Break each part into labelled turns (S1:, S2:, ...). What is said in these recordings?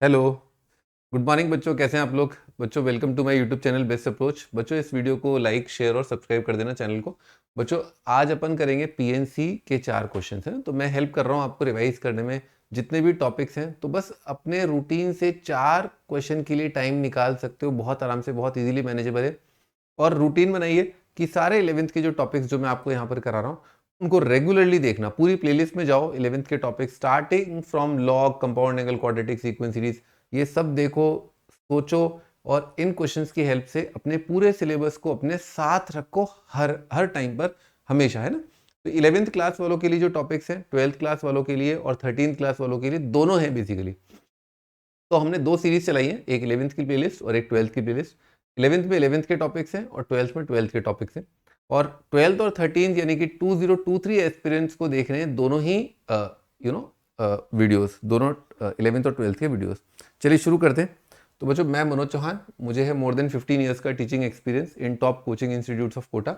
S1: Hello, good morning बच्चों। कैसे हैं आप लोग? बच्चों welcome to my YouTube channel Best Approach. बच्चों इस वीडियो को लाइक शेयर और सब्सक्राइब कर देना चैनल को। बच्चों आज अपन करेंगे पीएनसी के 4 क्वेश्चन हैं, तो मैं हेल्प कर रहा हूँ आपको रिवाइज करने में। जितने भी टॉपिक्स हैं तो बस अपने रूटीन से 4 क्वेश्चन के लिए टाइम निकाल सकते हो, बहुत आराम से, बहुत ईजिली मैनेजेबल है। और रूटीन बनाइए कि सारे 11th के जो टॉपिक्स जो मैं आपको यहाँ पर करा रहा हूँ उनको रेगुलरली देखना। पूरी प्लेलिस्ट में जाओ, 11th के topic starting from log, compound angle, quadratic, sequence series, ये सब देखो, सोचो और इन क्वेश्चंस की हेल्प से अपने पूरे सिलेबस को अपने साथ रखो हर हर टाइम पर, हमेशा, है ना। तो 11th क्लास वालों के लिए जो टॉपिक्स हैं 12th क्लास वालों के लिए और 13th क्लास वालों के लिए दोनों हैं बेसिकली। तो हमने 2 सीरीज चलाई हैं, एक 11th की प्लेलिस्ट और एक 12th की प्लेलिस्ट। 11th में 11th के टॉपिक्स हैं और 12th में 12th के टॉपिक्स हैं। और 12th और 13th यानी कि 2023 एस्पिरेंट्स को देख रहे हैं दोनों ही वीडियोस, दोनों 11th और 12th के वीडियोस। चलिए शुरू करते हैं। तो बच्चों मैं मनोज चौहान, मुझे है मोर देन 15 ईयर्स का teaching experience in top coaching institutes of Kota.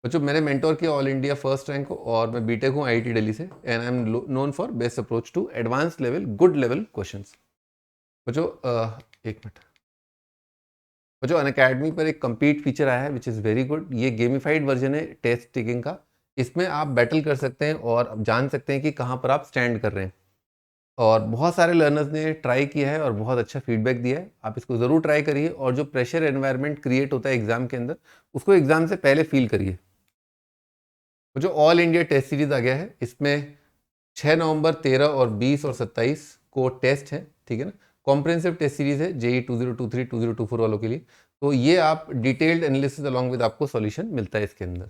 S1: बच्चों मैंने मेंटोर किया ऑल इंडिया फर्स्ट रैंक को, और मैं बीटेक हूँ आईआईटी दिल्ली से, and I am known for Best Approach to advance level good level questions. बच्चों एक मिनट। बच्चों अनअकैडमी पर एक कम्पीट फीचर आया है विच इज़ वेरी गुड। ये गेमिफाइड वर्जन है टेस्ट टेकिंग का। इसमें आप बैटल कर सकते हैं और जान सकते हैं कि कहाँ पर आप स्टैंड कर रहे हैं। और बहुत सारे लर्नर्स ने ट्राई किया है और बहुत अच्छा फीडबैक दिया है। आप इसको ज़रूर ट्राई करिए, और जो प्रेशर एनवायरनमेंट क्रिएट होता है एग्जाम के अंदर, उसको एग्जाम से पहले फील करिए। जो ऑल इंडिया टेस्ट सीरीज आ गया है, इसमें 6 नवंबर, 13 और 20 और 27 को टेस्ट है, ठीक है ना। कॉम्प्रिहेंसिव टेस्ट सीरीज है जेई 2023 2024 वालों के लिए। तो ये आप डिटेल्ड एनालिसिस अलॉन्ग विद आपको सॉल्यूशन मिलता है इसके अंदर।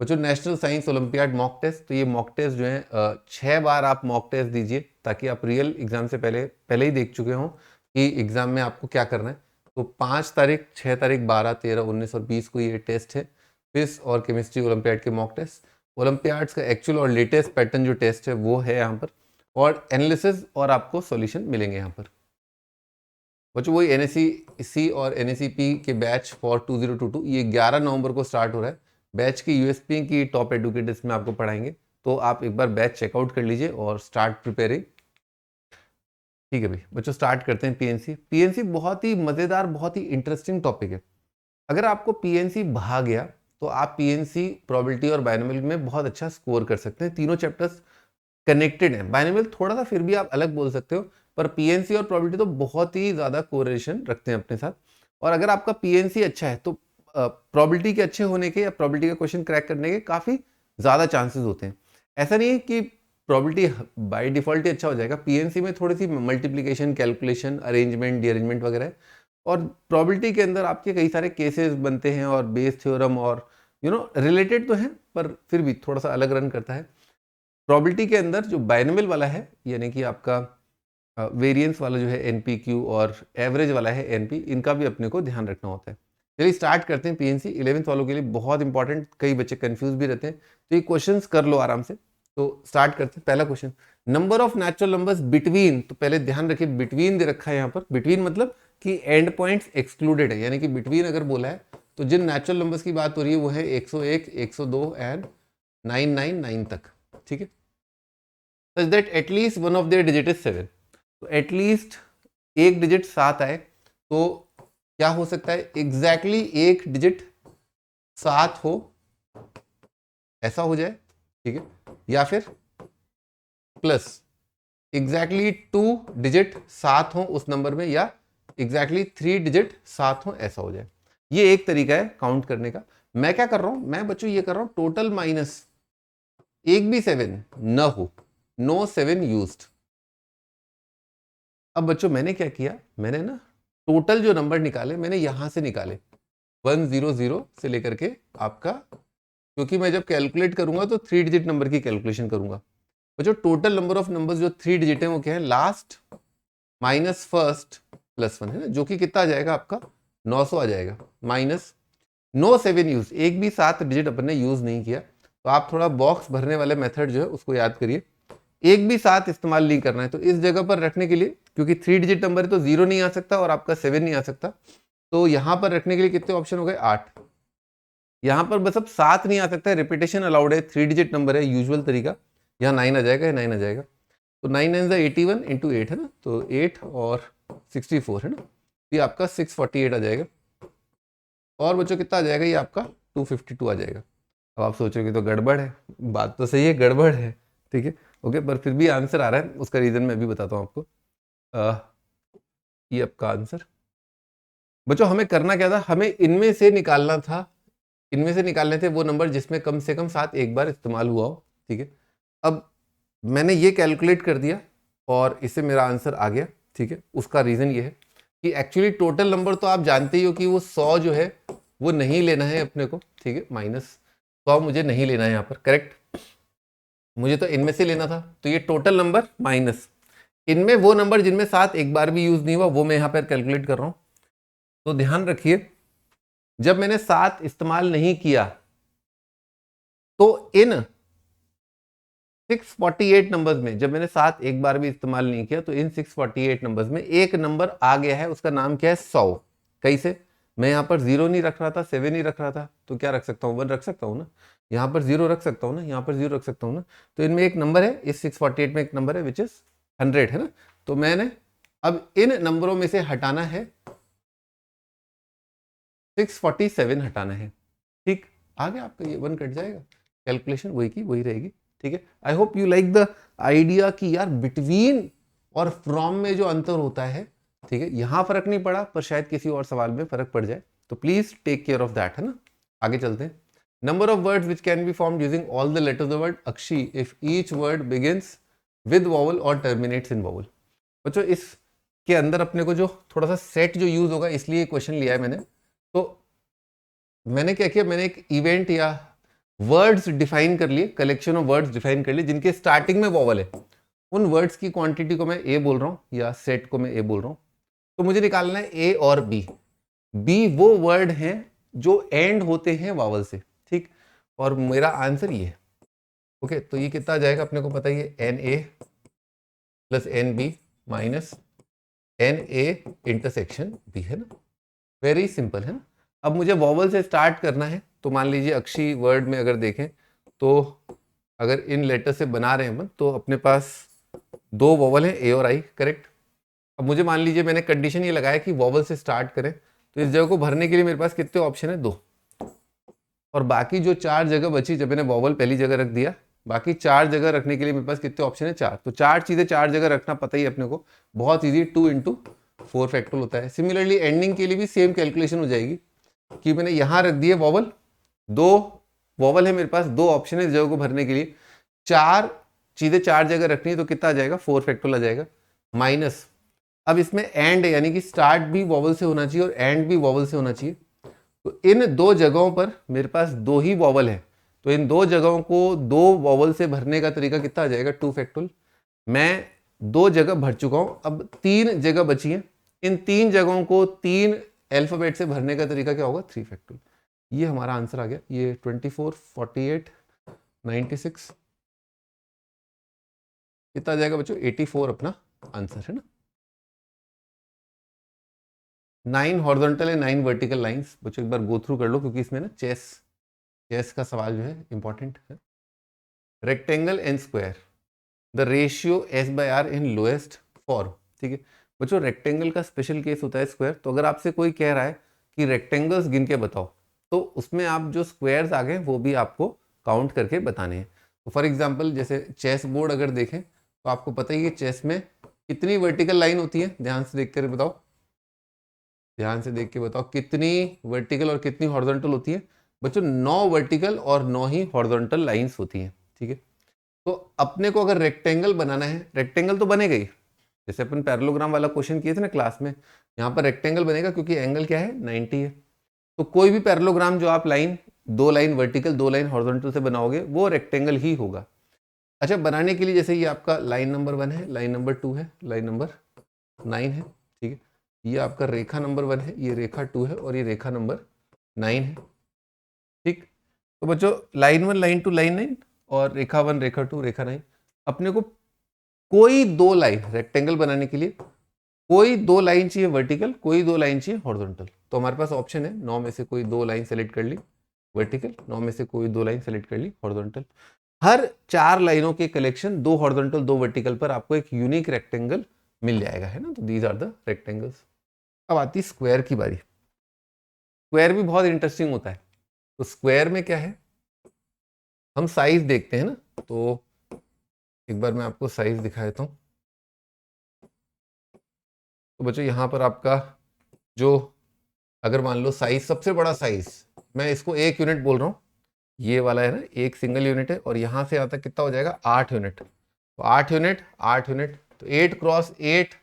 S1: बच्चों national science olympiad mock test, तो ये मॉक टेस्ट जो है 6 बार आप मॉक टेस्ट दीजिए, ताकि आप रियल एग्जाम से पहले पहले ही देख चुके हों कि एग्जाम में आपको क्या करना है। तो 5 तारीख, 6 तारीख, 12, 13, 19 और 20 को ये टेस्ट है, फिजिक्स और केमिस्ट्री ओलंपियाड के मॉक टेस्ट। ओलंपियाड्स का एक्चुअल और लेटेस्ट पैटर्न जो टेस्ट है वो है यहाँ पर, और एनालिसिस और आपको सॉल्यूशन मिलेंगे यहाँ पर। बच्चों वही एनएससी और एनएससीपी के बैच फॉर 2022 ये 11 नवंबर को स्टार्ट हो रहा है। बैच की यूएसपी की टॉप एडुकेटर्स में आपको पढ़ाएंगे, तो आप एक बार बैच चेकआउट कर लीजिए और स्टार्ट प्रिपेयरिंग। ठीक है भाई बच्चों, स्टार्ट करते हैं पीएनसी। पीएनसी बहुत ही मज़ेदार, बहुत ही इंटरेस्टिंग टॉपिक है। अगर आपको पीएनसी भा गया तो आप पीएनसी प्रोबेबिलिटी और बायनोमियल में बहुत अच्छा स्कोर कर सकते हैं। तीनों चैप्टर्स कनेक्टेड है। बायनोमियल थोड़ा सा फिर भी आप अलग बोल सकते हो, पर पीएनसी और प्रोबेबिलिटी तो बहुत ही ज़्यादा कोरिलेशन रखते हैं अपने साथ। और अगर आपका पीएनसी अच्छा है तो प्रोबेबिलिटी के अच्छे होने के या प्रोबेबिलिटी का क्वेश्चन क्रैक करने के काफ़ी ज़्यादा चांसेस होते हैं। ऐसा नहीं है कि प्रोबेबिलिटी बाय डिफॉल्ट ही अच्छा हो जाएगा। पीएनसी में थोड़ी सी मल्टीप्लिकेशन, कैलकुलेशन, अरेंजमेंट, डीअरेंजमेंट वगैरह है। और प्रोबेबिलिटी के अंदर आपके कई सारे केसेस बनते हैं और बेस थ्योरम और रिलेटेड तो हैं, पर फिर भी थोड़ा सा अलग रन करता है। प्रोबेबिलिटी के अंदर जो बायनोमियल वाला है, यानी कि आपका वेरिएंस वाला जो है एनपीक्यू, और एवरेज वाला है एनपी, इनका भी अपने को ध्यान रखना होता है। चलिए स्टार्ट करते हैं। पीएनसी 11th वालों के लिए बहुत इंपॉर्टेंट, कई बच्चे कंफ्यूज भी रहते हैं, तो ये क्वेश्चंस कर लो आराम से। तो स्टार्ट करते हैं। पहला question, number of natural numbers between, तो पहले ध्यान रखिए बिटवीन दे रखा है यहाँ पर। बिटवीन मतलब कि एंड पॉइंट्स एक्सक्लूडेड है, यानी कि बिटवीन अगर बोला है तो जिन नेचुरल नंबर्स की बात हो रही है वो है 101, 102 एंड 999 तक, ठीक है। Such that at least one of their digit is 7, तो एटलीस्ट एक डिजिट 7 आए तो क्या हो सकता है, एग्जैक्टली एक डिजिट 7 हो, ऐसा हो जाए, ठीक है। या फिर प्लस एग्जैक्टली 2 डिजिट 7 हो उस नंबर में, या एग्जैक्टली 3 डिजिट 7 हो, ऐसा हो जाए। ये एक तरीका है काउंट करने का। मैं क्या कर रहा हूं, मैं बच्चों ये कर रहा हूं टोटल माइनस एक भी 7 न हो, नो 7 यूज्ड। अब बच्चों मैंने क्या किया, मैंने ना टोटल जो नंबर निकाले मैंने यहां से निकाले 100 से लेकर के आपका, क्योंकि मैं जब कैलकुलेट करूंगा तो 3 डिजिट नंबर की कैलकुलेशन करूंगा। बच्चों टोटल नंबर ऑफ नंबर्स जो 3 डिजिट है वो क्या है, लास्ट माइनस फर्स्ट प्लस 1, है ना, जो कि कितना आ जाएगा आपका 900 आ जाएगा। माइनस नो 7 यूज, एक भी 7 डिजिट अपन ने यूज नहीं किया। तो आप थोड़ा बॉक्स भरने वाले मेथड जो है उसको याद करिए। एक भी 7 इस्तेमाल नहीं करना है, तो इस जगह पर रखने के लिए, क्योंकि 3 डिजिट नंबर है तो 0 नहीं आ सकता और आपका 7 नहीं आ सकता, तो यहां पर रखने के लिए कितने ऑप्शन हो गए, 8। यहां पर बस अब 7 नहीं आ सकता है, रिपीटेशन अलाउड है, 3 डिजिट नंबर है यूजुअल तरीका, यहाँ 9 आ जाएगा, 9 आ जाएगा। तो 9 9 81 इंटू 8 है ना, तो 8 और 64 है ना, ये आपका 648 आ जाएगा। और बच्चों कितना आ जाएगा, ये आपका 252 आ जाएगा। अब आप सोचोगे तो गड़बड़ है, बात तो सही है, गड़बड़ है, ठीक है, ओके, पर फिर भी आंसर आ रहा है, उसका रीज़न मैं भी बताता हूँ आपको। ये आपका आंसर। बच्चों हमें करना क्या था, हमें इनमें से निकालना था, इनमें से निकालने थे वो नंबर जिसमें कम से कम 7 एक बार इस्तेमाल हुआ हो, ठीक है। अब मैंने ये कैलकुलेट कर दिया और इससे मेरा आंसर आ गया, ठीक है। उसका रीज़न ये है कि एक्चुअली टोटल नंबर तो आप जानते ही हो कि वो 100 जो है वो नहीं लेना है अपने को, ठीक है, -100 मुझे नहीं लेना है यहाँ पर, करेक्ट। मुझे तो इनमें से लेना था, तो ये टोटल नंबर माइनस इनमें वो नंबर जिनमें 7 एक बार भी यूज नहीं हुआ, वो मैं यहाँ पर कैलकुलेट कर रहा हूँ। तो ध्यान रखिए, जब मैंने 7 इस्तेमाल नहीं किया तो इन 648 नंबर्स में, जब मैंने 7 एक बार भी इस्तेमाल नहीं किया, तो इन 648 नंबर्स में एक नंबर आ गया है, उसका नाम क्या है, 100। कैसे, मैं यहाँ पर 0 नहीं रख रहा था, 7 नहीं रख रहा था, तो क्या रख सकता हूँ, 1 रख सकता हूँ ना, यहाँ पर 0 रख सकता हूँ ना, यहाँ पर 0 रख सकता हूँ ना। तो इनमें एक नंबर है, इस 648 में एक नंबर है विच इज 100 है ना। तो मैंने अब इन नंबरों में से हटाना है 647 हटाना है, ठीक, आगे आपका ये 1 कट जाएगा, कैलकुलेशन वही की वही रहेगी, ठीक है। I hope you like the idea कि यार बिटवीन और फ्रॉम में जो अंतर होता है, ठीक है, यहां फर्क नहीं पड़ा पर शायद किसी और सवाल में फर्क पड़ जाए, तो please take care of that, है ना। आगे चलते हैं। Number of words which can be formed using all the letters of word अक्षी if each word begins with vowel और टर्मिनेट्स इन वॉवल। बच्चों इसके अंदर अपने को जो थोड़ा सा सेट जो यूज होगा, इसलिए क्वेश्चन लिया है मैंने। तो मैंने क्या किया, मैंने एक इवेंट या वर्ड्स डिफाइन कर लिए, कलेक्शन ऑफ वर्ड्स डिफाइन कर लिए जिनके स्टार्टिंग में वॉवल है। उन वर्ड्स की क्वांटिटी को मैं ए बोल रहा हूँ या सेट को मैं ए बोल रहा हूँ। तो मुझे निकालना है ए और बी। बी वो वर्ड हैं जो एंड होते हैं वॉवल से, ठीक, और मेरा आंसर ये है, ओके। तो ये कितना आ जाएगा अपने को पता ही है, n a plus n b minus n a intersection b, है ना, वेरी सिंपल, है ना। अब मुझे वॉवल से स्टार्ट करना है, तो मान लीजिए अक्षी वर्ड में अगर देखें तो अगर इन लेटर से बना रहे हैं हम, तो अपने पास 2 वॉवल हैं, ए और आई, करेक्ट। अब मुझे मान लीजिए मैंने कंडीशन ये लगाया कि वॉवल से स्टार्ट करें, तो इस जगह को भरने के लिए मेरे पास कितने ऑप्शन है, 2, और बाकी जो 4 जगह बची, जब मैंने वॉवल पहली जगह रख दिया, बाकी 4 जगह रखने के लिए मेरे पास कितने ऑप्शन है, 4। तो 4 चीजें 4 जगह रखना पता ही अपने को, बहुत ईजी, 2 इंटू 4 फैक्टोरियल होता है। सिमिलरली एंडिंग के लिए भी सेम कैलकुलेशन हो जाएगी कि मैंने यहां रख दिए वॉवल, 2 वॉवल है मेरे पास, 2 ऑप्शन है इस जगह को भरने के लिए, 4 चीजें 4 जगह रखनी है, तो कितना आ जाएगा, 4 फैक्टोरियल आ जाएगा, माइनस अब इसमें एंड है, यानी कि स्टार्ट भी वॉवल से होना चाहिए और एंड भी वॉवल से होना चाहिए। तो इन 2 जगहों पर मेरे पास 2 ही वॉवल है, तो इन 2 जगहों को 2 वॉवल से भरने का तरीका कितना आ जाएगा, 2 फैक्टोरियल। मैं 2 जगह भर चुका हूं, अब 3 जगह बची हैं, इन 3 जगहों को 3 अल्फाबेट से भरने का तरीका क्या होगा, 3 फैक्टोरियल। ये हमारा आंसर आ गया, ये 24 48 96 कितना आ जाएगा बच्चों, 84 अपना आंसर है ना। 9 हॉरिजॉन्टल है, 9 वर्टिकल लाइंस। बच्चों एक बार गो थ्रू कर लो, क्योंकि इसमें ना चेस का सवाल जो है इंपॉर्टेंट है। Rectangle and square, the ratio s by r in lowest form, ठीक है। बच्चों रेक्टेंगल का स्पेशल केस होता है स्क्वायर। तो अगर आपसे कोई कह रहा है कि रेक्टेंगल्स गिन के बताओ, तो उसमें आप जो स्क्वायर्स आ गए वो भी आपको काउंट करके बताने हैं। तो फॉर एग्जाम्पल जैसे चेस बोर्ड अगर देखें, तो आपको पता ही है चेस में कितनी वर्टिकल लाइन होती है, ध्यान से देख कर बताओ, ध्यान से देख के बताओ कितनी वर्टिकल और कितनी हॉरिजॉन्टल होती है। बच्चों 9 वर्टिकल और 9 ही हॉरिजॉन्टल लाइंस होती हैं, ठीक है। तो अपने को अगर रेक्टेंगल बनाना है, रेक्टेंगल तो बनेगा ही, जैसे अपन पैरेललोग्राम वाला क्वेश्चन किए थे ना क्लास में, यहाँ पर रेक्टेंगल बनेगा क्योंकि एंगल क्या है, 90 है। तो कोई भी पैरेललोग्राम जो आप line 2 line vertical 2 line horizontal से बनाओगे, वो रेक्टेंगल ही होगा। अच्छा, बनाने के लिए जैसे ये आपका लाइन नंबर 1 है, लाइन नंबर 2 है, लाइन नंबर 9 है, ठीक है। ये आपका रेखा नंबर 1 है, ये रेखा 2 है और ये रेखा नंबर 9 है, ठीक। तो बच्चों लाइन 1 लाइन 2 लाइन 9 और रेखा 1 रेखा 2 रेखा 9, अपने को कोई 2 लाइन रेक्टेंगल बनाने के लिए कोई 2 लाइन चाहिए वर्टिकल, कोई 2 लाइन चाहिए हॉरिजॉन्टल। तो हमारे पास ऑप्शन है 9 में से कोई 2 लाइन सेलेक्ट कर ली वर्टिकल, 9 में से कोई 2 लाइन सेलेक्ट कर ली हॉरिजॉन्टल। हर 4 लाइनों के कलेक्शन, 2 हॉरिजॉन्टल 2 वर्टिकल पर आपको एक यूनिक रेक्टेंगल मिल जाएगा, है ना। तो दीज आर द रेक्टेंगल्स। अब आती स्क्वायर की बारी। स्क्वायर भी बहुत इंटरेस्टिंग होता है। तो स्क्वायर में क्या है, हम साइज देखते हैं ना। तो एक बार मैं आपको साइज दिखा देता हूँ। तो बच्चों यहाँ पर आपका जो, अगर मान लो साइज, सबसे बड़ा साइज, मैं इसको 1 यूनिट बोल रहा हूँ, ये वाला है ना, एक सिंगल यूनिट है, और यहाँ से आता कितना हो जाएगा 8 यूनिट। तो 8 यूनिट 8 यूनिट, तो 8 क्रॉस 8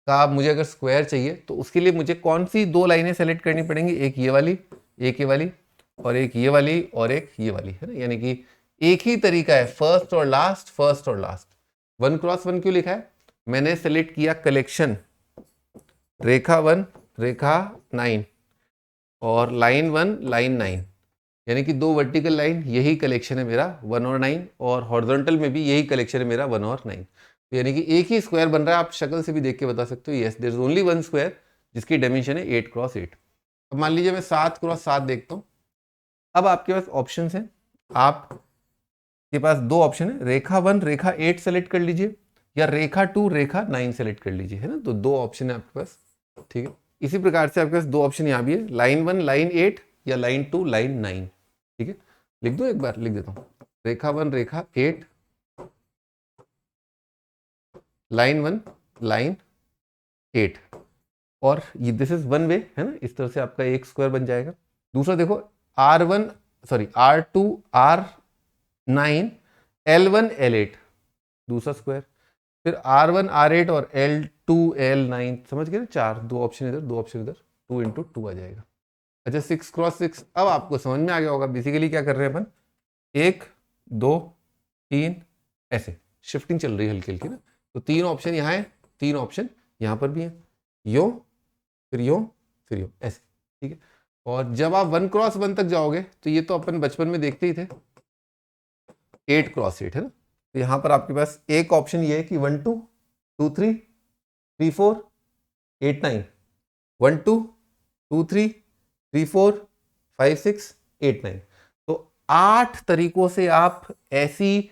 S1: का मुझे अगर स्क्वायर चाहिए तो उसके लिए मुझे कौन सी 2 लाइनें सेलेक्ट करनी पड़ेंगी, एक ये वाली, एक ये वाली, और एक ये वाली, और एक ये वाली, है ना। यानी कि एक ही तरीका है, फर्स्ट और लास्ट, फर्स्ट और लास्ट। 1 क्रॉस 1 क्यों लिखा है, मैंने सेलेक्ट किया कलेक्शन रेखा 1 रेखा 9 और लाइन 1 लाइन 9, यानी कि 2 वर्टिकल लाइन, यही कलेक्शन है मेरा 1 और 9, और हॉरिजॉन्टल में भी यही कलेक्शन है मेरा 1 और 9। तो यानी कि एक ही स्क्वायर बन रहा है। आप शक्ल से भी देख के बता सकते हो, yes there is only 1 square जिसकी डायमेंशन है 8 क्रॉस 8। अब मान लीजिए मैं 7 क्रॉस 7 देखता हूँ। अब आपके पास ऑप्शन है, आपके पास 2 ऑप्शन है, रेखा 1 रेखा 8 सेलेक्ट कर लीजिए, या रेखा 2 रेखा 9 सेलेक्ट कर लीजिए, है ना। तो 2 ऑप्शन है आपके पास, ठीक है। इसी प्रकार से आपके पास 2 ऑप्शन यहाँ भी है, लाइन 1 लाइन 8 या लाइन 2 लाइन 9, ठीक है। लिख दो, एक बार लिख देता हूँ, रेखा 1 रेखा 8, लाइन 1 लाइन 8, और ये दिस इज 1 वे, है ना। इस तरह से आपका एक स्क्वायर बन जाएगा। दूसरा देखो, R1 sorry R2 R9 L1 L8, दूसरा स्क्वायर। फिर R1 R8 और L2 L9, समझ गए ना, 4, 2 ऑप्शन इधर 2 ऑप्शन इधर, 2 इंटू 2 आ जाएगा। अच्छा 6 क्रॉस 6, अब आपको समझ में आ गया होगा बेसिकली क्या कर रहे हैं अपन, 1 2 3 ऐसे शिफ्टिंग चल रही है हल्की हल्की ना। तो 3 ऑप्शन यहाँ है, 3 ऑप्शन यहाँ पर भी है, यो फिर यो फिर यो, ऐसे, ठीक है। और जब आप 1 क्रॉस 1 तक जाओगे तो ये तो अपन बचपन में देखते ही थे, 8 क्रॉस 8, है ना। तो यहाँ पर आपके पास एक ऑप्शन ये है कि 1 2 2 3 3 4 8 9, 1 2 2 3 3 4 5 6 8 9। तो 8 तरीकों से आप ऐसी,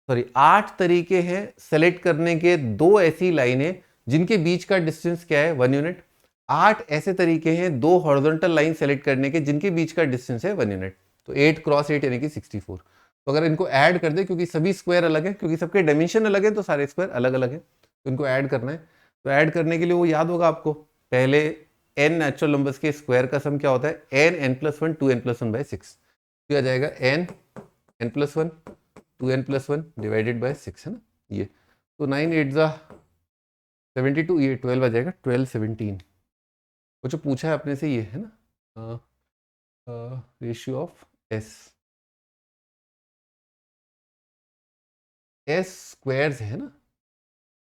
S1: सॉरी 8 तरीके हैं सेलेक्ट करने के, 2 ऐसी लाइनें जिनके बीच का डिस्टेंस क्या है 1 यूनिट। 8 ऐसे तरीके हैं 2 हॉरिजॉन्टल लाइन सेलेक्ट करने के जिनके बीच का डिस्टेंस है 1 यूनिट। तो 8 क्रॉस 8 यानी कि 64। तो अगर इनको ऐड कर दे, क्योंकि सभी स्क्वायर अलग है, क्योंकि सबके डायमेंशन अलग है, तो सारे स्क्वायर अलग अलग है, तो इनको ऐड करना है। तो ऐड करने के लिए वो याद होगा आपको, पहले n नेचुरल नंबर्स के स्क्वायर का सम क्या होता है, n+1 2n+1/6। तो आ जाएगा n+1 2n+1 डिवाइडेड बाय 6, है ना ये। तो 9 8 72, ये 12 आ जाएगा, 12 17। वो जो पूछा है अपने से ये है ना, रेशियो ऑफ एस स्क्वायर्स है ना,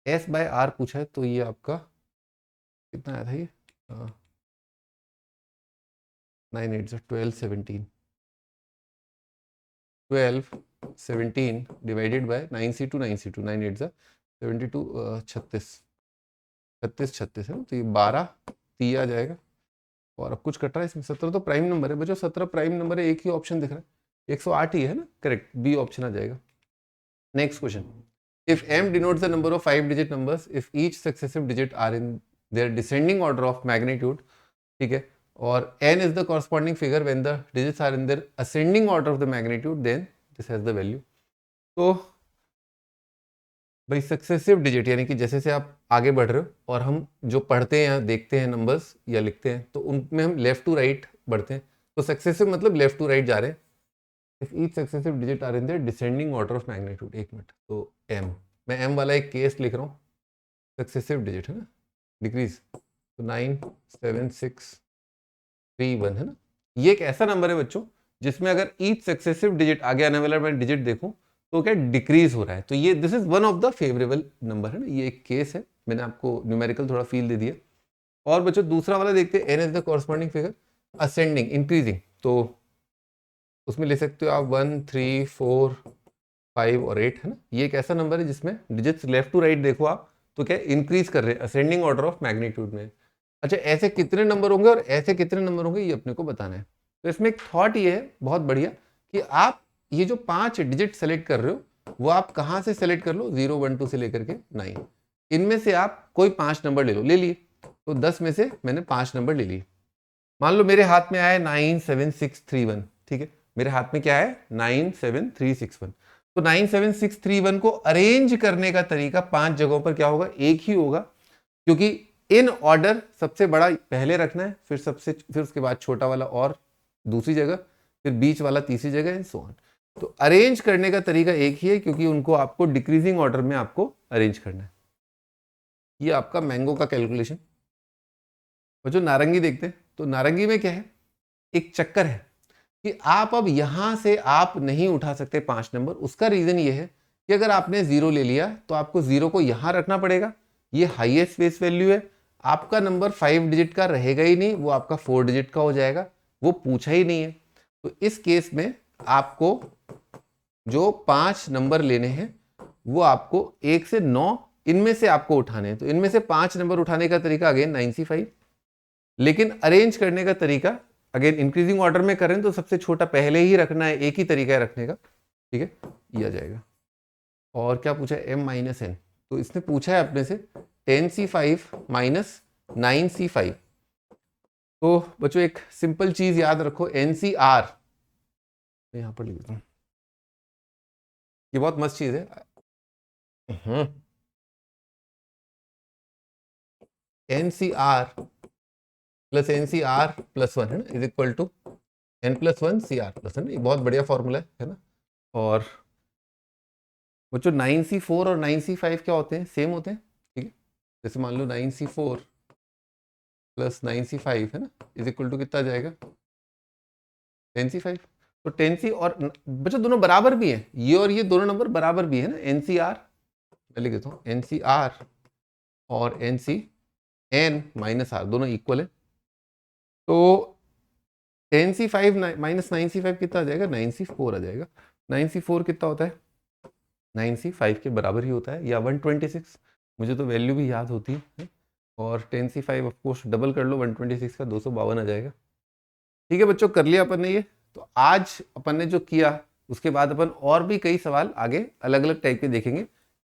S1: एस बाय आर पूछा है। तो ये आपका कितना आया था ये, 9 8 12 17, 12 17 डिवाइडेड बाय 9c2 9c2, 9 8 72, 36 36 36, है ना। तो ये 12 3 आ जाएगा, और अब कुछ कट रहा है इसमें। 17 तो प्राइम नंबर है बच्चों, 17 प्राइम नंबर है, एक ही ऑप्शन दिख रहा है, 108 ही है ना, करेक्ट, बी ऑप्शन आ जाएगा। Next question, if m denotes the number of 5 digit numbers if each successive digit are in their descending order of magnitude, ठीक है, और n is the corresponding figure when the digits are in their ascending order of the magnitude, then this has the value। तो भाई successive digit यानी कि जैसे से आप आगे बढ़ रहे हो और हम जो पढ़ते हैं या देखते हैं नंबर्स या लिखते हैं, तो उनमें हम लेफ्ट टू राइट बढ़ते हैं। तो सक्सेसिव मतलब लेफ्ट टू राइट जा रहे हैं। If each successive digit are in the descending order of magnitude, एक मिनट, तो m, मैं m वाला एक केस लिख रहा हूँ, सक्सेसिव डिजिट है ना, डिक्रीज, तो 9 7 6 3 1, है ना। ये एक ऐसा नंबर है बच्चों जिसमें अगर ईच सक्सेसिव डिजिट आगे आने वाला मैं डिजिट देखूं तो क्या डिक्रीज हो रहा है। तो ये this is one of the favourable number, है ना। ये एक केस है, मैंने आपको न्यूमेरिकल थोड़ा फील दे दिया। और बच्चों दूसरा वाला देखते हैं, n is the corresponding figure ascending increasing, तो उसमें ले सकते हो आप 1 3 4 5 और 8, है ना। ये एक ऐसा नंबर है जिसमें डिजिट्स लेफ्ट टू राइट देखो आप तो क्या इंक्रीज कर रहे हैं असेंडिंग ऑर्डर ऑफ मैग्नीट्यूड में। अच्छा ऐसे कितने नंबर होंगे और ऐसे कितने नंबर होंगे ये अपने को बताना है। तो इसमें एक थॉट ये है बहुत बढ़िया कि आप ये जो 5 डिजिट सेलेक्ट कर रहे हो वो आप कहाँ से सेलेक्ट कर लो, 0 1 2 से लेकर के 9, इनमें से आप कोई 5 नंबर ले लो, ले लिए। तो 10 में से मैंने 5 नंबर ले लिए। मान लो मेरे हाथ में आया 97631, ठीक है, मेरे हाथ में क्या है 97361। तो 97631 को अरेंज करने का तरीका 5 जगहों पर क्या होगा, एक ही होगा, क्योंकि इन ऑर्डर सबसे बड़ा पहले रखना है, फिर उसके बाद छोटा वाला और दूसरी जगह, फिर बीच वाला तीसरी जगह एंड सो ऑन। तो अरेंज करने का तरीका एक ही है, क्योंकि उनको आपको डिक्रीजिंग ऑर्डर में आपको अरेंज करना है। ये आपका मैंगो का कैलकुलेशन। और जो नारंगी देखते हैं, तो नारंगी में क्या है, एक चक्कर है कि आप अब यहां से आप नहीं उठा सकते 5 नंबर। उसका रीजन ये है कि अगर आपने 0 ले लिया तो आपको 0 को यहां रखना पड़ेगा, ये हाईएस्ट फेस वैल्यू है, आपका नंबर 5 डिजिट का रहेगा ही नहीं, वो आपका 4 डिजिट का हो जाएगा, वो पूछा ही नहीं है। तो इस केस में आपको जो 5 नंबर लेने हैं वो आपको 1 से 9 इनमें से आपको उठाने हैं। तो इनमें से 5 नंबर उठाने का तरीका अगेन 9C5, लेकिन अरेंज करने का तरीका अगेन इंक्रीजिंग ऑर्डर में करें तो सबसे छोटा पहले ही रखना है, एक ही तरीका है रखने का, ठीक है, ये आ जाएगा। और क्या पूछा है, m-n, तो इसने पूछा है अपने से 10C5 माइनस 9C5। तो बच्चों एक सिंपल चीज याद रखो, NCR, मैं यहां पर लिख देता हूं, ये बहुत मस्त चीज है। NCR प्लस NCR प्लस 1 है ना, is equal to n+1 CR plus 1, ये बहुत बढ़िया फॉर्मूला है ना। और बच्चों 9C4 और 9C5 क्या होते हैं, सेम होते हैं, ठीक है। जैसे मान लो 9C4 प्लस 9C5 है ना, इज इक्वल टू कितना जाएगा 10C5। तो 10C और बच्चों दोनों बराबर भी हैं, ये और ये दोनों नंबर बराबर भी है ना। NCR मैं लिख देता हूँ, NCR और NCN माइनस R दोनों इक्वल है। तो 10C5 माइनस 9C5 कितना आ जाएगा, 9C4 आ जाएगा। 9C4 कितना होता है, 9C5 के बराबर ही होता है, या 126, मुझे तो वैल्यू भी याद होती है। और 10C5 ऑफकोर्स डबल कर लो, 126 का 252 आ जाएगा। ठीक है बच्चों, कर लिया अपन ने ये। तो आज अपन ने जो किया उसके बाद अपन और भी कई सवाल आगे अलग अलग टाइप के देखेंगे।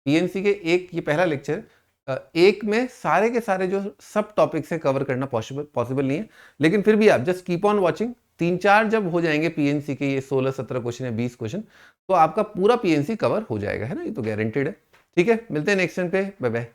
S1: पीएनसी के एक ये पहला लेक्चर, एक में सारे के सारे जो सब टॉपिक्स हैं कवर करना पॉसिबल नहीं है, लेकिन फिर भी आप जस्ट कीप ऑन वॉचिंग। 3-4 जब हो जाएंगे पीएनसी के ये 16-17 क्वेश्चन या 20 क्वेश्चन, तो आपका पूरा पीएनसी कवर हो जाएगा, है ना, ये तो गारंटेड है। ठीक है, मिलते हैं नेक्स्ट टाइम पे, बाय बाय।